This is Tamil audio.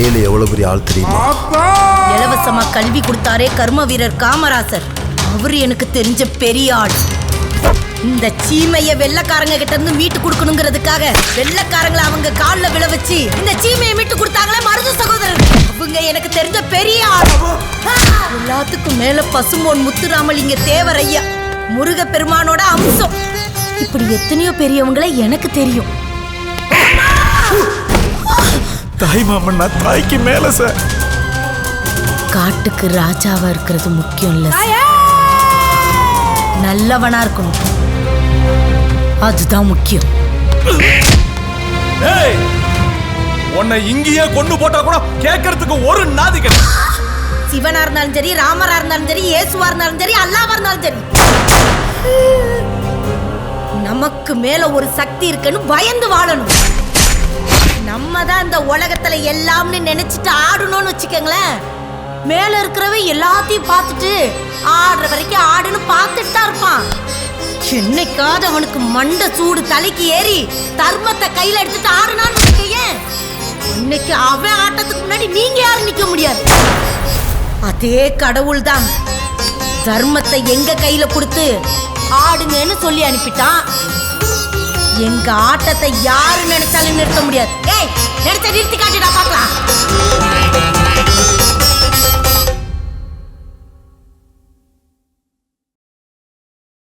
ஏழு எவ்வளவு பெரிய ஆள் தெரியுமா? இலவசமா கல்வி கொடுத்தாரே கர்ம வீரர் காமராசர், அவரு எனக்கு தெரிஞ்ச பெரிய ஆள். இந்த சீமைய வெள்ளக்காரங்க கிட்ட இருந்து மீட்டு கொடுக்கணுங்கிறதுக்காக வெள்ளக்காரங்களை அவங்க காலில் விழ வச்சு இந்த சீமையை மீட்டு கொடுத்தாங்களே மருது சகோதரர், அவங்க எனக்கு தெரிஞ்ச பெரிய ஆள். எல்லாத்துக்கும் மேல பசுமோன் முத்துராமலிங்க தேவர் ஐயா, முருக பெருமானோட அம்சம். இப்படி எத்தனையோ பெரியவங்களே எனக்கு தெரியும். தாய் மாமன், நான் தாய்க்கு மேல சார். காட்டுக்கு ராஜாவா இருக்கிறது முக்கியம் இல்ல, நல்லவனா இருக்கணும், அதுதான் முக்கியம். உன்னை இங்கேயே கொண்டு போட்டா கூட கேட்கறதுக்கு ஒரு நாதி கிடையாது. சிவனா இருந்தாலும் சரி, ராமரா இருந்தாலும் சரி, இயேசுவா இருந்தாலும் சரி, அல்லாவா இருந்தாலும் சரி, நமக்கு மேல ஒரு சக்தி இருக்குன்னு பயந்து வாழணும். நம்ம தான் இந்த உலகத்துல எல்லாம்னு நினைச்சிட்டு ஆடணும்னு வச்சுக்கோங்களேன், மேல இருக்கிறவ எல்லாத்தையும் பார்த்துட்டு ஆடுற வரைக்கும் ஆடுன்னு பார்த்துட்டு தான் இருப்பான். என்னைக்காவது அவனுக்கு மண்டை சூடு தலைக்கு ஏறி தர்மத்தை கையில எடுத்துட்டு ஆடுனான்னு வச்சுக்கேன், இன்னைக்கு அவன் ஆட்டத்துக்கு முன்னாடி நீங்க யாரும் நிக்க முடியாது. அதே கடவுள் தான் தர்மத்தை எங்க கையில கொடுத்து ஆடுங்கன்னு சொல்லி அனுப்பிட்டான். எங்க ஆட்டத்தை யாரு நினைச்சாலும் நிறுத்த முடியாது. ஏய், நினைச்ச நிறுத்தி காட்டிடா பார்க்கலாம்.